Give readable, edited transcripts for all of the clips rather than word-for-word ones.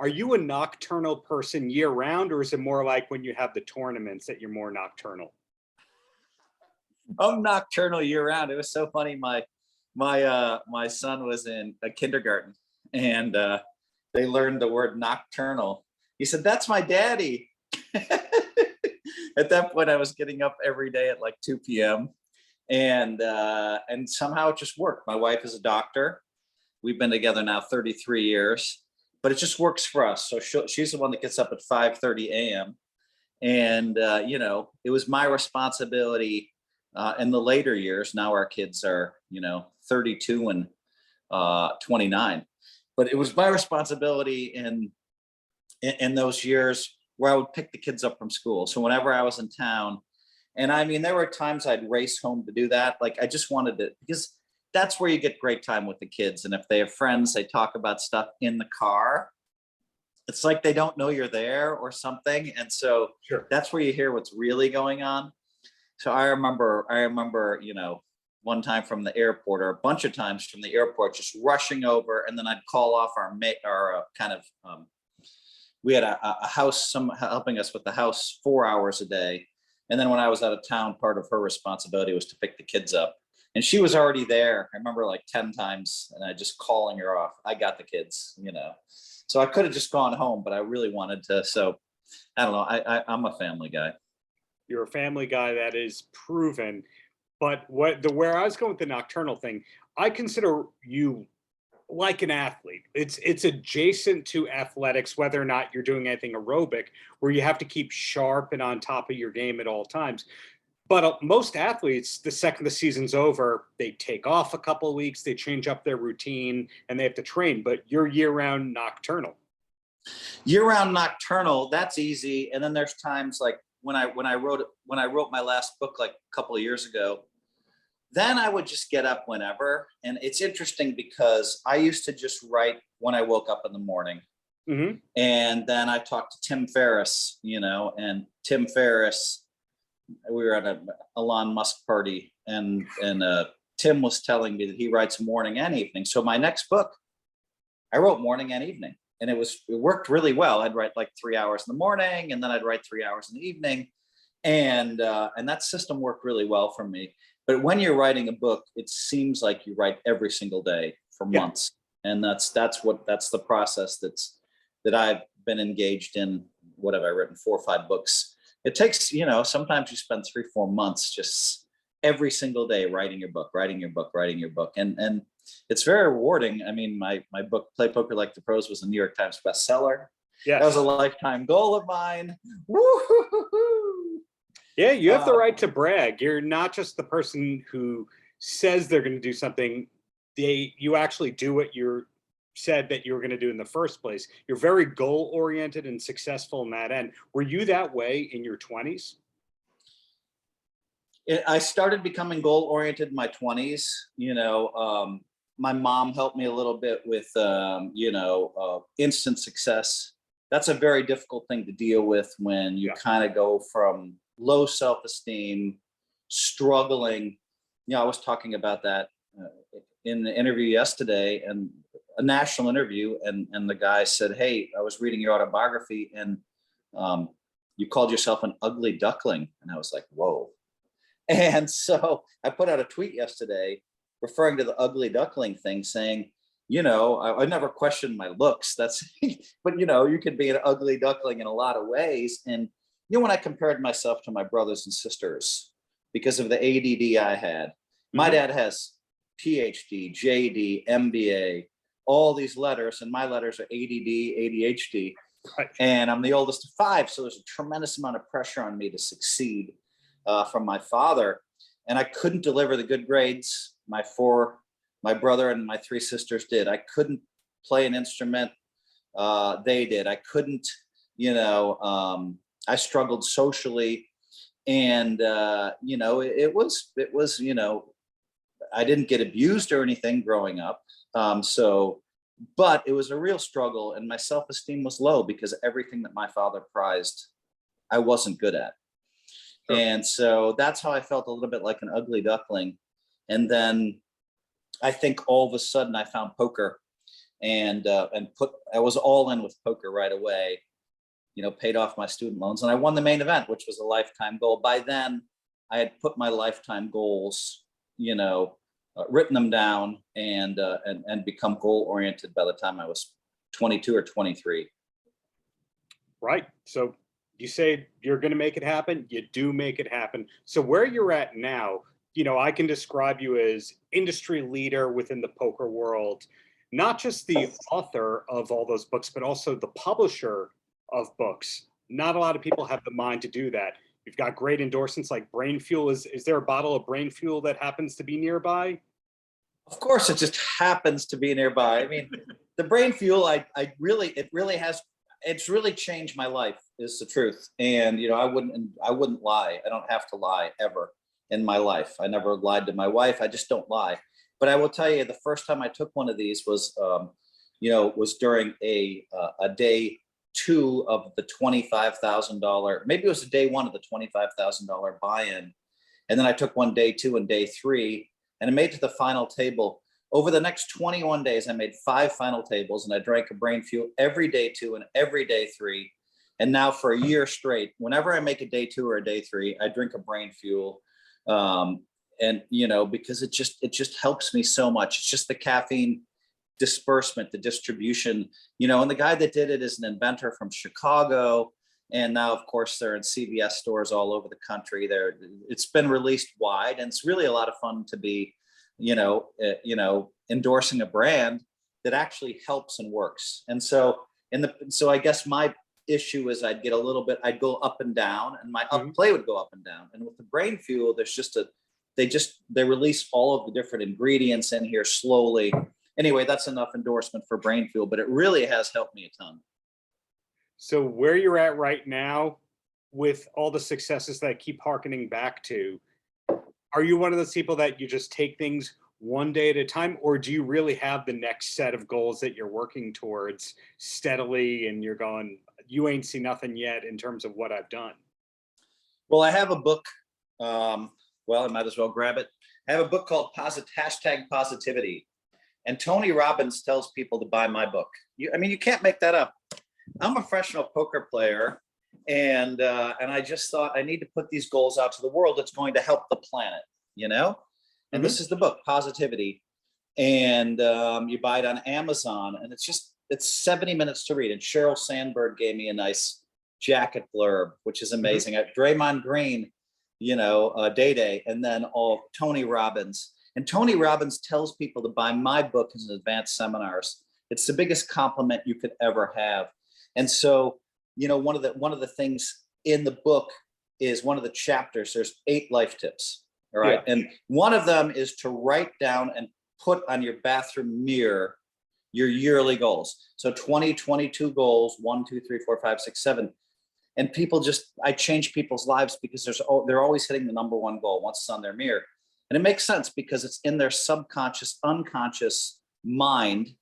Are you a nocturnal person year round, or is it more like when you have the tournaments that you're more nocturnal? I'm nocturnal year round. It was so funny. My son was in a kindergarten, and they learned the word nocturnal. He said, "That's my daddy." At that point, I was getting up every day at like 2 p.m. and somehow it just worked. My wife is a doctor. We've been together now 33 years, but it just works for us. So she's the one that gets up at 5:30 a.m. And it was my responsibility in the later years. Now our kids are 32 and 29, but it was my responsibility in those years where I would pick the kids up from school. So whenever I was in town, and I mean, there were times I'd race home to do that. Like I just wanted to, because that's where you get great time with the kids. And if they have friends, they talk about stuff in the car. It's like they don't know you're there or something. And so Sure. That's where you hear what's really going on. So I remember, one time from the airport, or a bunch of times from the airport, just rushing over, and then I'd call off we had a house, some helping us with the house 4 hours a day. And then when I was out of town, part of her responsibility was to pick the kids up. And she was already there. I remember like 10 times, and I just calling her off. I got the kids, So I could have just gone home, but I really wanted to. So I don't know. I'm a family guy. You're a family guy, that is proven. But where I was going with the nocturnal thing, I consider you like an athlete. It's adjacent to athletics, whether or not you're doing anything aerobic, where you have to keep sharp and on top of your game at all times. But most athletes, the second the season's over, they take off a couple of weeks, they change up their routine, and they have to train. But you're year-round nocturnal. Year-round nocturnal, that's easy. And then there's times like when I wrote my last book like a couple of years ago, then I would just get up whenever. And it's interesting because I used to just write when I woke up in the morning. Mm-hmm. And then I talked to Tim Ferriss, and Tim Ferriss, we were at an Elon Musk party, and Tim was telling me that he writes morning and evening. So my next book, I wrote morning and evening, and it worked really well. I'd write like 3 hours in the morning, and then I'd write 3 hours in the evening. And that system worked really well for me. But when you're writing a book, it seems like you write every single day for months. And that's the process that I've been engaged in. What have I written? 4 or 5 books. It takes, sometimes you spend 3-4 months just every single day writing your book. And it's very rewarding. I mean, my book, Play Poker Like the Pros, was a New York Times bestseller. Yes. That was a lifetime goal of mine. Woo-hoo-hoo-hoo. Yeah, you have the right to brag. You're not just the person who says they're going to do something. You actually do what you said that you were going to do in the first place. You're very goal-oriented and successful in that end. Were you that way in your 20s? I started becoming goal-oriented in my 20s. My mom helped me a little bit with, instant success. That's a very difficult thing to deal with when you kind of go from low self-esteem, struggling. I was talking about that in the interview yesterday, and a national interview, and the guy said, "Hey, I was reading your autobiography, and you called yourself an ugly duckling." And I was like, whoa. And so I put out a tweet yesterday referring to the ugly duckling thing, saying, I never questioned my looks. But you could be an ugly duckling in a lot of ways. And when I compared myself to my brothers and sisters because of the ADD I had, my dad has PhD, JD, MBA, all these letters, and my letters are ADD, ADHD. Right. And I'm the oldest of 5. So there's a tremendous amount of pressure on me to succeed from my father. And I couldn't deliver the good grades my brother and my 3 sisters did. I couldn't play an instrument. They did. I couldn't, I struggled socially, and it was I didn't get abused or anything growing up. But it was a real struggle, and my self-esteem was low because everything that my father prized, I wasn't good at. Sure. And so that's how I felt a little bit like an ugly duckling. And then I think all of a sudden I found poker, and I was all in with poker right away. Paid off my student loans, and I won the main event, which was a lifetime goal. By then, I had put my lifetime goals, written them down, and become goal oriented by the time I was 22 or 23. Right. So you say you're going to make it happen. You do make it happen. So where you're at now, I can describe you as industry leader within the poker world, not just the author of all those books, but also the publisher of books. Not a lot of people have the mind to do that. You've got great endorsements like Brain Fuel. Is there a bottle of Brain Fuel that happens to be nearby? Of course, it just happens to be nearby. I mean, the Brain Fuel, it's really changed my life, is the truth. And I wouldn't lie. I don't have to lie ever in my life. I never lied to my wife. I just don't lie. But I will tell you, the first time I took one of these was during a day two of the $25,000. Maybe it was day one of the $25,000 buy-in, and then I took one day two and day three, and I made to the final table. Over the next 21 days, I made 5 final tables, and I drank a Brain Fuel every day two and every day three. And now for a year straight, whenever I make a day two or a day three, I drink a Brain Fuel, because it just helps me so much. It's just the caffeine disbursement, the distribution, and the guy that did it is an inventor from Chicago. And now, of course, they're in CVS stores all over the country. It's been released wide, and it's really a lot of fun to be, endorsing a brand that actually helps and works. And so I guess my issue is I'd go up and down, and my up play would go up and down. And with the Brain Fuel, they release all of the different ingredients in here slowly. Anyway, that's enough endorsement for Brain Fuel, but it really has helped me a ton. So where you're at right now, with all the successes that I keep hearkening back to, are you one of those people that you just take things one day at a time, or do you really have the next set of goals that you're working towards steadily, and you're going, you ain't seen nothing yet in terms of what I've done? Well, I have a book. I might as well grab it. I have a book called #Positivity. And Tony Robbins tells people to buy my book. You can't make that up. I'm a professional poker player, and I just thought I need to put these goals out to the world. It's going to help the planet, And this is the book, Positivity, and you buy it on Amazon, and it's 70 minutes to read. And Sheryl Sandberg gave me a nice jacket blurb, which is amazing. Draymond Green, Day, and then all Tony Robbins. And Tony Robbins tells people to buy my book as an advanced seminars. It's the biggest compliment you could ever have. And so, one of the things in the book is one of the chapters. There's 8 life tips. All right. Yeah. And one of them is to write down and put on your bathroom mirror your yearly goals. So 2022 goals, 1, 2, 3, 4, 5, 6, 7. And I change people's lives because they're always hitting the number one goal once it's on their mirror. And it makes sense because it's in their subconscious, unconscious mind,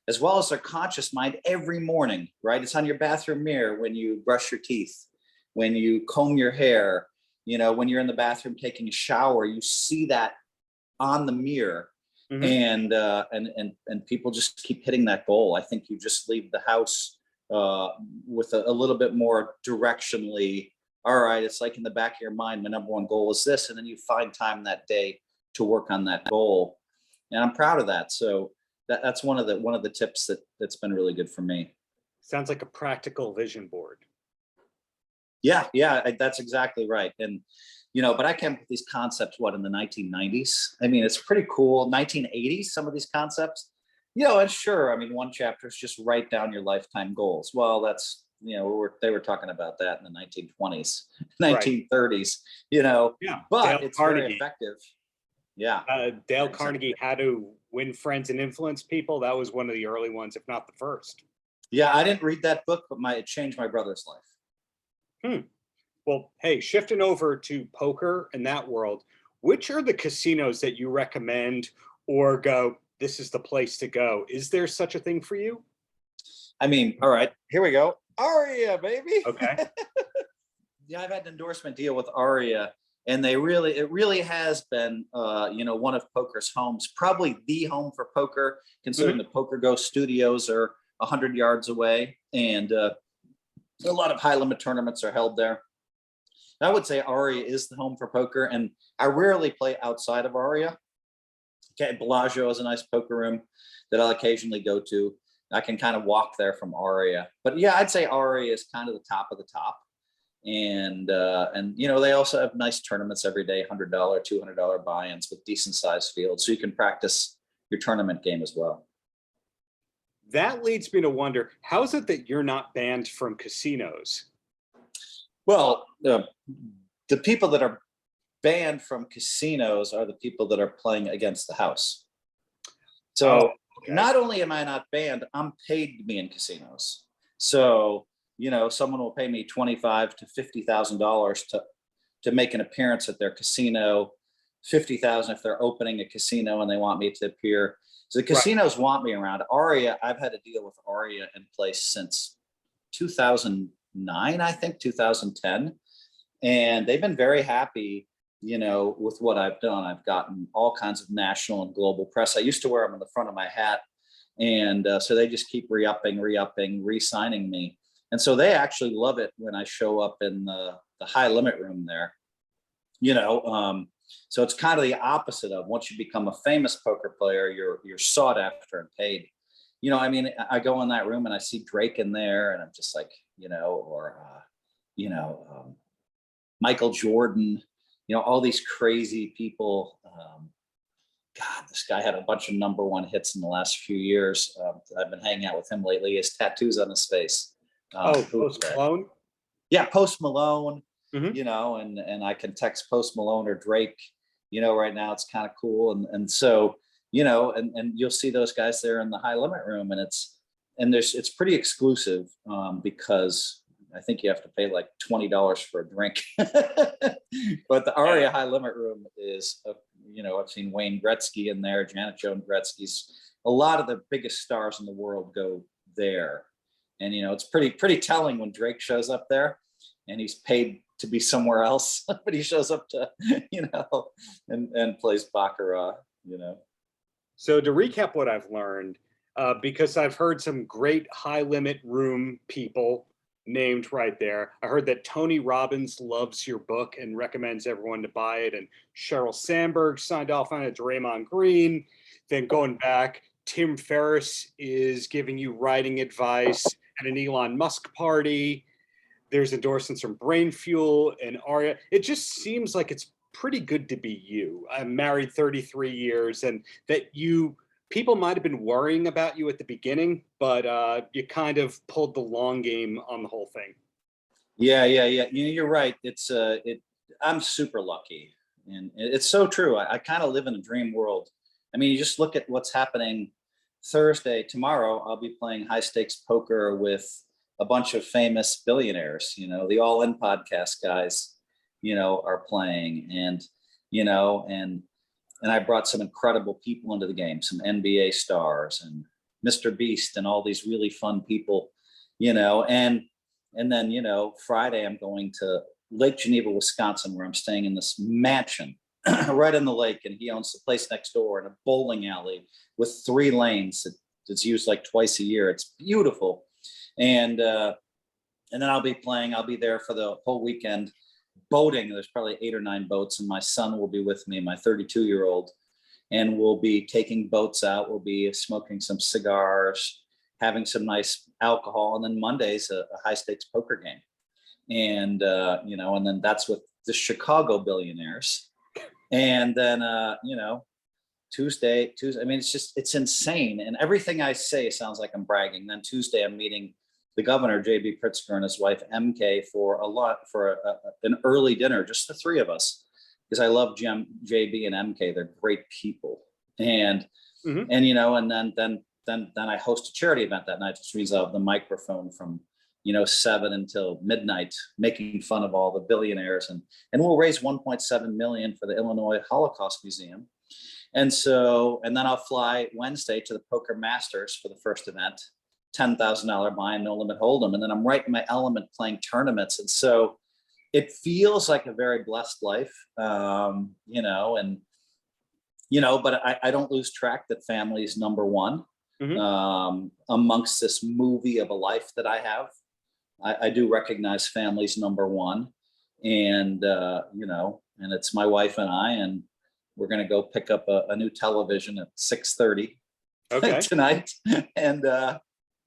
as well as their conscious mind every morning, right? It's on your bathroom mirror when you brush your teeth, when you comb your hair, when you're in the bathroom taking a shower, you see that on the mirror. And people just keep hitting that goal. I think you just leave the house with a little bit more directionally. All right, it's like in the back of your mind, my number one goal is this, and then you find time that day to work on that goal. And I'm proud of that. So that's one of the tips that's been really good for me. Sounds like a practical vision board. Yeah, that's exactly right. And but I came up with these concepts in the 1990s. It's pretty cool. 1980s, some of these concepts. And sure, one chapter is just write down your lifetime goals. Well, that's they were talking about that in the 1920s, 1930s. Yeah, but Dale it's Carnegie. Very effective. Yeah, Dale Carnegie, How to Win Friends and Influence People. That was one of the early ones, if not the first. Yeah, I didn't read that book, but it changed my brother's life. Well, hey, shifting over to poker and that world, which are the casinos that you recommend or go, this is the place to go? Is there such a thing for you? All right, here we go. Aria, baby. Okay. Yeah, I've had an endorsement deal with Aria And it really has been, one of poker's homes, probably the home for poker, considering the Poker Go studios are 100 yards away. And a lot of high limit tournaments are held there. I would say Aria is the home for poker, and I rarely play outside of Aria. Okay, Bellagio is a nice poker room that I'll occasionally go to. I can kind of walk there from Aria. But yeah, I'd say Aria is kind of the top of the top. And they also have nice tournaments every day, $100, $200 buy-ins with decent sized fields, so you can practice your tournament game as well. That leads me to wonder, how is it that you're not banned from casinos? Well, the people that are banned from casinos are the people that are playing against the house. So not only am I not banned, I'm paid to be in casinos. So someone will pay me $25,000 to $50,000 to make an appearance at their casino, $50,000 if they're opening a casino and they want me to appear. So the casinos want me around. Aria, I've had a deal with Aria in place since 2009, I think, 2010. And they've been very happy, with what I've done. I've gotten all kinds of national and global press. I used to wear them on the front of my hat. And so they just keep re-upping, re-signing me. And so they actually love it when I show up in the high limit room there, so it's kind of the opposite of once you become a famous poker player, you're sought after and paid. I go in that room and I see Drake in there and I'm just like, Michael Jordan, all these crazy people. God, this guy had a bunch of number 1 hits in the last few years. I've been hanging out with him lately. He has tattoos on his face. Post Malone? Yeah, Post Malone, Mm-hmm. and I can text Post Malone or Drake, right now. It's kind of cool. And so, and you'll see those guys there in the high limit room, and it's pretty exclusive because I think you have to pay like $20 for a drink. But the Aria high limit room is, I've seen Wayne Gretzky in there, Janet Joan Gretzky's. A lot of the biggest stars in the world go there. And, it's pretty telling when Drake shows up there and he's paid to be somewhere else, but he shows up to, and plays Baccarat, So to recap what I've learned, because I've heard some great high limit room people named right there. I heard that Tony Robbins loves your book and recommends everyone to buy it. And Sheryl Sandberg signed off on it, Draymond Green. Then going back, Tim Ferriss is giving you writing advice at an Elon Musk party. There's endorsements from Brain Fuel and Aria. It just seems like it's pretty good to be you. I'm married 33 years, and that people might have been worrying about you at the beginning, but you kind of pulled the long game on the whole thing. Yeah. You're right. I'm super lucky, and it's so true. I kind of live in a dream world. I mean, you just look at what's happening Thursday. Tomorrow, I'll be playing high stakes poker with a bunch of famous billionaires. The All In podcast guys, are playing, and I brought some incredible people into the game, some NBA stars and Mr. Beast and all these really fun people, and then, Friday I'm going to Lake Geneva, Wisconsin, where I'm staying in this mansion right on the lake, and he owns the place next door in a bowling alley with 3 lanes. It's used like twice a year. It's beautiful. And then I'll be there for the whole weekend boating. There's probably 8 or 9 boats, and my son will be with me, my 32-year-old, and we'll be taking boats out. We'll be smoking some cigars, having some nice alcohol, and then Monday's a high stakes poker game. And and then that's with the Chicago billionaires. And then Tuesday, I mean, it's insane. And everything I say sounds like I'm bragging. Then Tuesday, I'm meeting the governor, JB Pritzker, and his wife, MK, for an early dinner, just the 3 of us, because I love JB and MK. They're great people. And, and then I host a charity event that night. Just reserve the microphone from, 7 until midnight, making fun of all the billionaires. And we'll raise 1.7 million for the Illinois Holocaust Museum. And then I'll fly Wednesday to the Poker Masters for the first event, $10,000 buy-in, no limit hold'em. And then I'm right in my element playing tournaments. And so it feels like a very blessed life, you know, and, you know, but I don't lose track that family is number one. Amongst this movie of a life that I have. I do recognize family's number one, and you know, and it's my wife and I, and we're going to go pick up a new television at 6:30 tonight, and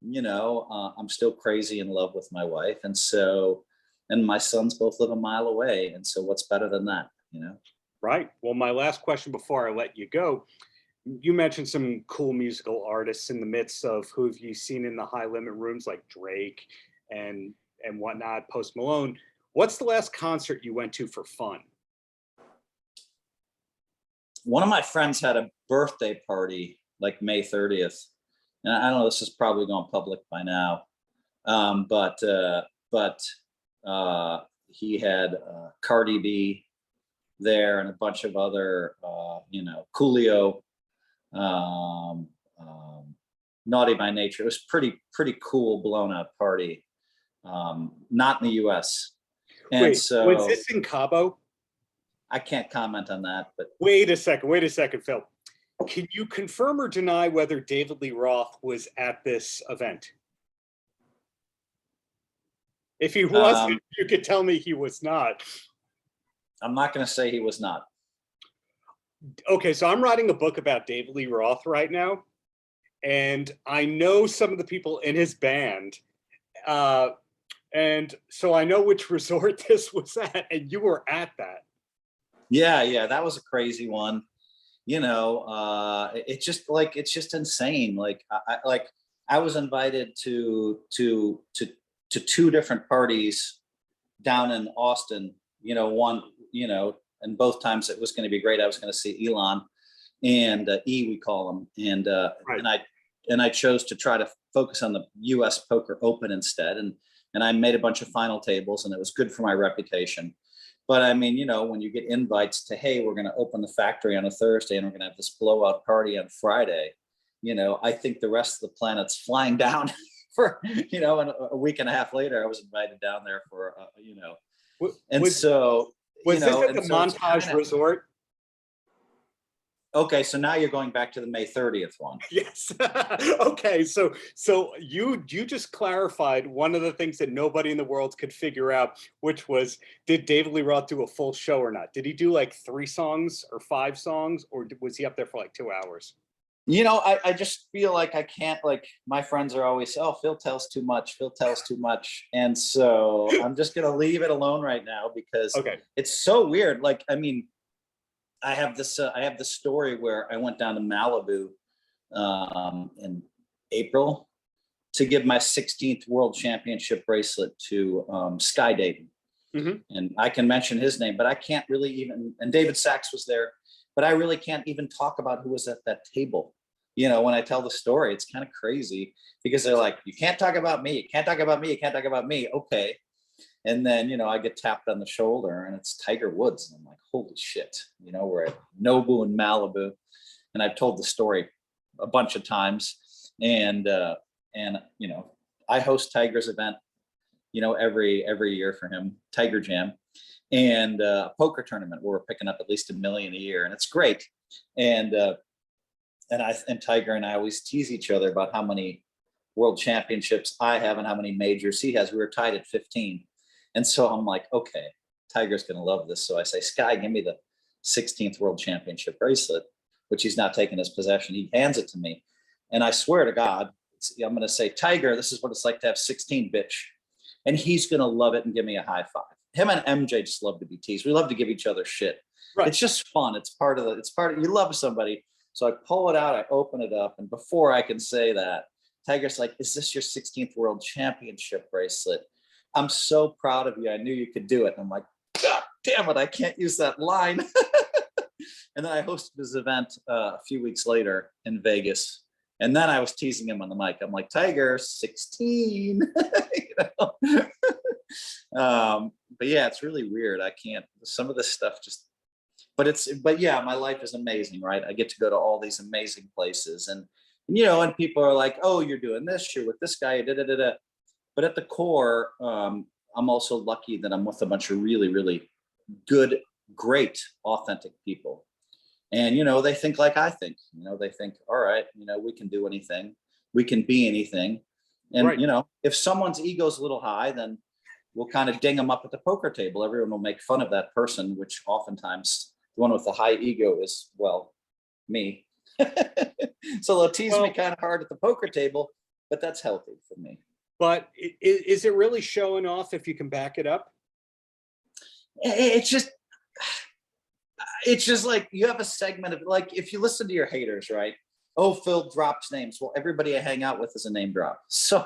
you know, I'm still crazy in love with my wife, and so, and my sons both live a mile away, and so what's better than that, you know? Right. Well, my last question before I let you go, you mentioned some cool musical artists in the midst of who have you seen in the high limit rooms like Drake and whatnot, Post Malone. What's the last concert you went to for fun? One of my friends had a birthday party like May 30th. And I don't know, this is probably gone public by now. But he had Cardi B there and a bunch of other, you know, Coolio, Naughty by Nature. It was pretty cool, blown out party. Not in the US. And wait, so was this in Cabo? I can't comment on that, but wait a second, Phil. Can you confirm or deny whether David Lee Roth was at this event? If he wasn't, you could tell me he was not. I'm not going to say he was not. Okay, so I'm writing a book about David Lee Roth right now, and I know some of the people in his band, and so I know which resort this was at, and you were at that. Yeah, that was a crazy one. You know, it's just insane. Like I was invited to two different parties down in Austin. You know, one, you know, and both times it was going to be great. I was going to see Elon and E, we call him, and right. and I chose to try to focus on the U.S. Poker Open instead, and I made a bunch of final tables, and it was good for my reputation. But I mean, you know, when you get invites to, hey, we're going to open the factory on a Thursday and we're going to have this blowout party on Friday, you know, I think the rest of the planet's flying down for, you know, and a week and a half later, I was invited down there for, you know, and so. Was this at the Montage Resort? Okay, so now you're going back to the May 30th one. Yes. Okay, so you just clarified one of the things that nobody in the world could figure out, which was, did David Lee Roth do a full show or not? Did he do like 3 songs or 5 songs, or was he up there for like 2 hours? You know, I just feel like I can't, like, my friends are always, oh, Phil tells too much, and so I'm just gonna leave it alone right now because it's so weird. Like, I mean, I have this story where I went down to Malibu in April to give my 16th World Championship bracelet to Sky Dayton. And I can mention his name, but I can't really even, and David Sachs was there, but I really can't even talk about who was at that table. You know, when I tell the story, it's kind of crazy because they're like, you can't talk about me, you can't talk about me, you can't talk about me. Okay. And then, you know, I get tapped on the shoulder and it's Tiger Woods. And I'm like, holy shit, you know, we're at Nobu in Malibu. And I've told the story a bunch of times. And you know, I host Tiger's event, you know, every year for him, Tiger Jam, and a poker tournament where we're picking up at least $1 million a year. And it's great. And Tiger and I always tease each other about how many world championships I have and how many majors he has. We were tied at 15. And so I'm like, okay, Tiger's going to love this. So I say, Sky, give me the 16th world championship bracelet, which he's now taken his possession. He hands it to me. And I swear to God, I'm going to say, Tiger, this is what it's like to have 16, bitch. And he's going to love it and give me a high five. Him and MJ just love to be teased. We love to give each other shit. Right. It's just fun. It's part of you love somebody. So I pull it out, I open it up. And before I can say that, Tiger's like, is this your 16th world championship bracelet? I'm so proud of you. I knew you could do it. And I'm like, God damn it, I can't use that line. And then I hosted this event a few weeks later in Vegas. And then I was teasing him on the mic. I'm like, Tiger, 16. You know? But yeah, it's really weird. I can't, some of this stuff just, but yeah, my life is amazing, right? I get to go to all these amazing places. And you know, and people are like, oh, you're doing this, you're with this guy, da, da, da, da. But at the core, I'm also lucky that I'm with a bunch of really, really good, great, authentic people. And, you know, they think like I think, you know, they think, all right, you know, we can do anything. We can be anything. And, Right. you know, if someone's ego's a little high, then we'll kind of ding them up at the poker table. Everyone will make fun of that person, which oftentimes the one with the high ego is, well, me. So they'll tease me kind of hard at the poker table, but that's healthy for me. But is it really showing off if you can back it up? It's just like you have a segment of, like, if you listen to your haters, right? Oh, Phil drops names. Well, everybody I hang out with is a name drop. So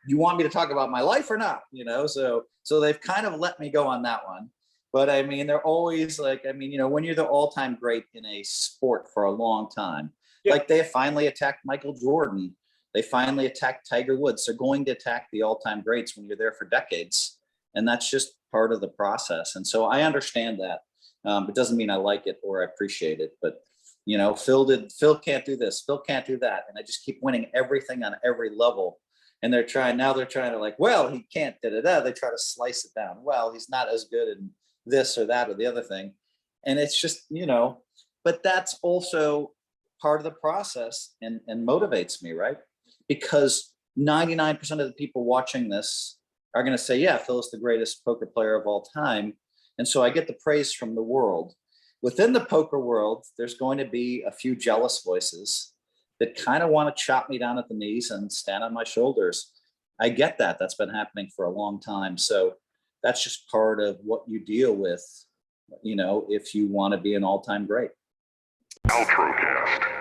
you want me to talk about my life or not? You know, so they've kind of let me go on that one. But I mean, they're always like, I mean, you know, when you're the all-time great in a sport for a long time, like they finally attacked Michael Jordan. They finally attacked Tiger Woods. They're going to attack the all-time greats when you're there for decades. And that's just part of the process. And so I understand that. It doesn't mean I like it or I appreciate it, but you know, Phil can't do this, Phil can't do that. And I just keep winning everything on every level. And they're trying to like, well, he can't da-da-da. They try to slice it down. Well, he's not as good in this or that or the other thing. And it's just, you know, but that's also part of the process and motivates me, right? Because 99% of the people watching this are going to say, yeah, Phil is the greatest poker player of all time. And so I get the praise from the world. Within the poker world, there's going to be a few jealous voices that kind of want to chop me down at the knees and stand on my shoulders. I get that. That's been happening for a long time. So that's just part of what you deal with, you know, if you want to be an all-time great. Paltrocast.